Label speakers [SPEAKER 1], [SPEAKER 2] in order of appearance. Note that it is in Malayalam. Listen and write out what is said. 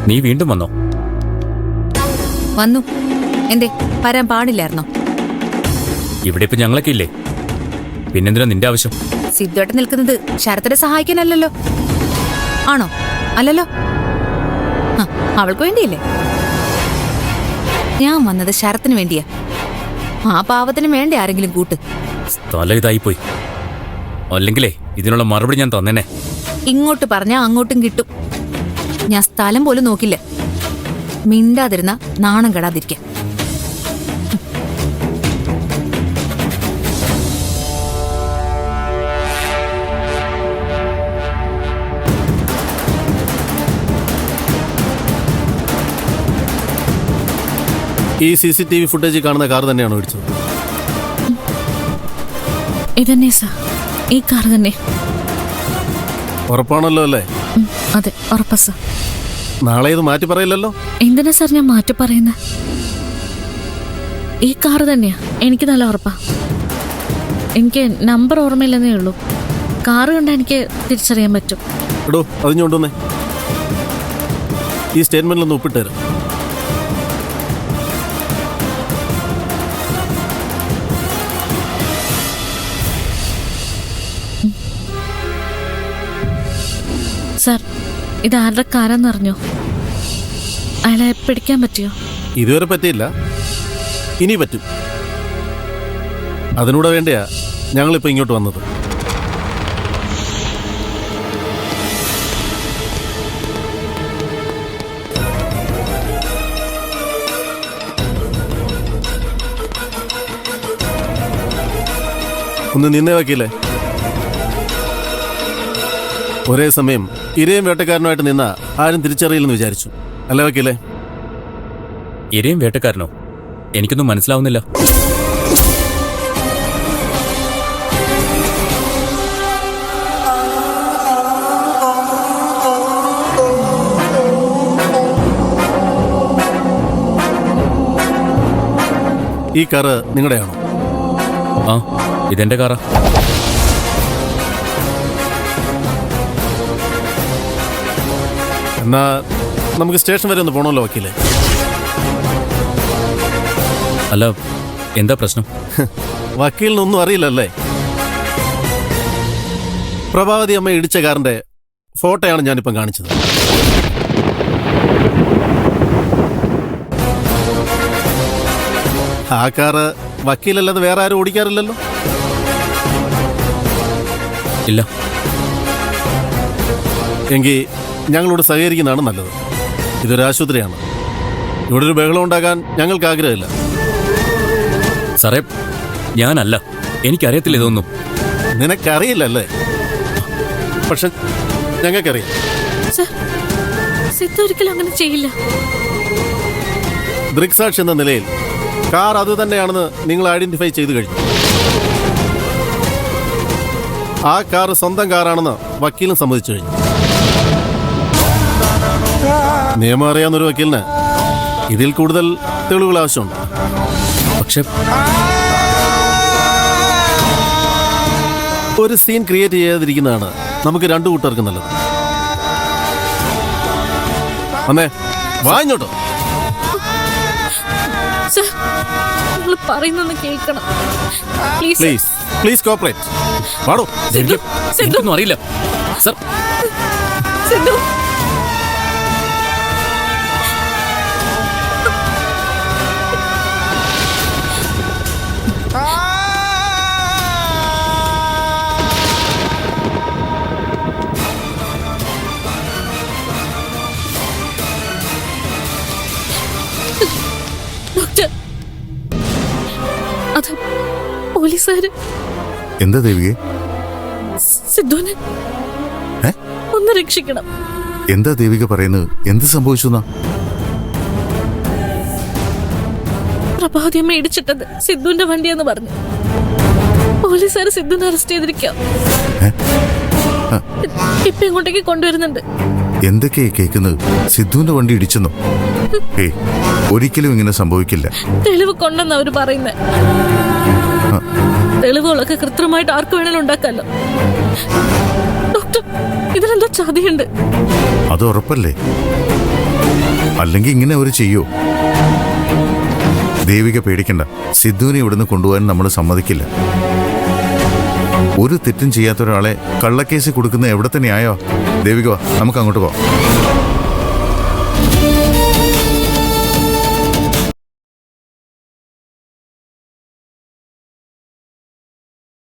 [SPEAKER 1] നീ വീണ്ടും വന്നോ?
[SPEAKER 2] വന്നു. എന്തേ, വരാൻ പാടില്ലായിരുന്നോ?
[SPEAKER 1] ഇവിടെ ഇപ്പൊ ഞങ്ങളൊക്കെ ഇല്ലേ, പിന്നെന്തിനാ നിന്റെ ആവശ്യം?
[SPEAKER 2] സിദ്ധുവേട്ടൻ നിൽക്കുന്നത് ശരത്തിനെ സഹായിക്കാനല്ലോ. ആണോ? അല്ലല്ലോ. അവൾക്ക് വേണ്ടിയല്ലേ? ഞാൻ വന്നത് ശരത്തിന് വേണ്ടിയാ. ആ പാവത്തിന് വേണ്ടേ ആരെങ്കിലും കൂട്ട്?
[SPEAKER 1] സ്ഥലം ഇതായിപ്പോയി. അല്ലെങ്കിലേ ഇതിനുള്ള മറുപടി ഞാൻ തന്നേനെ.
[SPEAKER 2] ഇങ്ങോട്ട് പറഞ്ഞാ അങ്ങോട്ടും കിട്ടും. ഞാൻ സ്ഥലം പോലും നോക്കില്ല. മിണ്ടാതിരുന്ന നാണം കെടാതിരിക്കാൻ.
[SPEAKER 3] ഈ CCTV ഫുട്ടേജ് കാണുന്ന കാർ തന്നെയാണോ ഇടിച്ചത്?
[SPEAKER 4] ഇതന്നെ സാർ, ഈ കാർ തന്നെ.
[SPEAKER 3] ഉറപ്പാണല്ലോ അല്ലേ?
[SPEAKER 4] അതെ, ഉറപ്പാ സാർ.
[SPEAKER 3] നാളെ ഇത് മാറ്റി പറയില്ലല്ലോ?
[SPEAKER 4] എന്തിനാ സാർ ഞാൻ മാറ്റി പറയുന്നത്? ഈ കാർ തന്നെയാ, എനിക്ക് നല്ല ഉറപ്പാ. എനിക്ക് നമ്പർ ഓർമ്മയില്ലെന്നേ ഉള്ളൂ. കാറ് കണ്ടാൽ എനിക്ക് തിരിച്ചറിയാൻ പറ്റും.
[SPEAKER 3] എടോ, അതിഞ്ഞുകൊണ്ടുവന്നേ. ഈ സ്റ്റേറ്റ്മെന്റിലൊന്ന് ഒപ്പിട്ട് തരാം.
[SPEAKER 4] സാർ, ഇത് ആരുടെ കാരാന്നറിഞ്ഞോ? അയാളെ പിടിക്കാൻ പറ്റിയോ?
[SPEAKER 3] ഇതുവരെ പറ്റിയില്ല, ഇനി പറ്റും. അതിനൂടെ വേണ്ടിയാ ഞങ്ങളിപ്പോൾ ഇങ്ങോട്ട് വന്നത്. ഒന്ന് നിന്നേ വക്കീലേ. ഒരേ സമയം ഇരയും വേട്ടക്കാരനുമായിട്ട് നിന്ന ആരും തിരിച്ചറിയില്ലെന്ന് വിചാരിച്ചു, അല്ലേ വക്കീലേ?
[SPEAKER 1] ഇരയും വേട്ടക്കാരനോ? എനിക്കൊന്നും മനസ്സിലാവുന്നില്ല.
[SPEAKER 3] ഈ കാറ് നിങ്ങളുടെയാണോ?
[SPEAKER 1] ആ, ഇതെന്റെ കാറാ.
[SPEAKER 3] എന്നാ നമുക്ക് സ്റ്റേഷൻ വരെ ഒന്ന് പോകണമല്ലോ വക്കീലേ.
[SPEAKER 1] അല്ല, എന്താ പ്രശ്നം?
[SPEAKER 3] വക്കീലിനൊന്നും അറിയില്ലല്ലേ? പ്രഭാവതി അമ്മ ഇടിച്ച കാറിന്റെ ഫോട്ടോയാണ് ഞാനിപ്പം കാണിച്ചത്. ആ കാറ് വക്കീലല്ലാതെ വേറെ ആരും ഓടിക്കാറില്ലല്ലോ?
[SPEAKER 1] ഇല്ല.
[SPEAKER 3] എങ്കിൽ ഞങ്ങളോട് സഹകരിക്കുന്നതാണ് നല്ലത്. ഇതൊരു ആശുപത്രിയാണ്. ഇവിടെ ഒരു ബഹളം ഉണ്ടാകാൻ ഞങ്ങൾക്ക് ആഗ്രഹമില്ല.
[SPEAKER 1] സാറേ, ഞാനല്ല, എനിക്കറിയത്തില്ല ഇതൊന്നും.
[SPEAKER 3] നിനക്കറിയില്ലല്ലേ? പക്ഷെ ഞങ്ങൾക്കറിയാം.
[SPEAKER 4] സിദ്ധു ഒരിക്കലും അങ്ങനെ ചെയ്യില്ല.
[SPEAKER 3] ദൃക്സാക്ഷി എന്ന നിലയിൽ കാർ അത് തന്നെയാണെന്ന് നിങ്ങൾ ഐഡന്റിഫൈ ചെയ്തു കഴിഞ്ഞു. ആ കാർ സ്വന്തം കാറാണെന്ന് വക്കീലും സമ്മതിച്ചു കഴിഞ്ഞു. നിയമം അറിയാവുന്നൊരു വക്കീലിന് ഇതിൽ കൂടുതൽ തെളിവുകൾ ആവശ്യമുണ്ട്.
[SPEAKER 1] പക്ഷെ
[SPEAKER 3] ഒരു സീൻ ക്രിയേറ്റ് ചെയ്യാതിരിക്കുന്നതാണ് നമുക്ക് രണ്ടു കൂട്ടർക്കും നല്ലത്. വന്നേ, വാങ്ങിഞ്ഞോട്ടോ.
[SPEAKER 4] പറയുന്നൊന്ന് കേൾക്കണം
[SPEAKER 3] പ്ലീസ്. Please cooperate. വാടോ.
[SPEAKER 1] എനിക്കൊന്നും അറിയില്ല സർ.
[SPEAKER 4] സിദ്ധു, ഡോക്ടർ, അത് പോലീസുകാര്.
[SPEAKER 5] എന്താ ദേവികെ?
[SPEAKER 4] സിദ്ധുവിനെ ഒന്ന് രക്ഷിക്കണം.
[SPEAKER 5] എന്താ ദേവിക പറയുന്നത്? എന്ത് സംഭവിച്ചു?
[SPEAKER 4] പ്രഭാതിയമ്മ ഇടിച്ചിട്ടത് സിദ്ധുവിന്റെ വണ്ടിയെന്ന് പറഞ്ഞു. പോലീസുകാർ സിദ്ധുവിനെ അറസ്റ്റ് ചെയ്തിരിക്കാം. ഇപ്പൊ ഇങ്ങോട്ടേക്ക് കൊണ്ടുവരുന്നുണ്ട്.
[SPEAKER 5] എന്തൊക്കെയാ കേൾക്കുന്നത്? സിദ്ധുവിന്റെ വണ്ടി ഇടിച്ചെന്നോ? ഒരിക്കലും ഇങ്ങനെ സംഭവിക്കില്ല.
[SPEAKER 4] തെളിവ് കൊണ്ടെന്ന് അവര് പറയുന്നത്. തെളിവുകളൊക്കെ കൃത്യമായിട്ട് ആർക്ക് വേണേലും ഉണ്ടാക്കാമല്ലോ. ഡോക്ടർ, ഇതിലെന്തോ ചതിയുണ്ട്.
[SPEAKER 5] അത് ഉറപ്പല്ലേ? അല്ലെങ്കിൽ ഇങ്ങനെ അവർ ചെയ്യോ? ദേവിക പേടിക്കണ്ട, സിദ്ധുവിനെ ഇവിടുന്ന് കൊണ്ടുപോകാൻ നമ്മൾ സമ്മതിക്കില്ല. ഒരു തെറ്റും ചെയ്യാത്ത ഒരാളെ കള്ളക്കേസ് കൊടുക്കുന്ന എവിടെ തന്നെയായോ? ദേവിക വാ, നമുക്ക് അങ്ങോട്ട് പോവാം.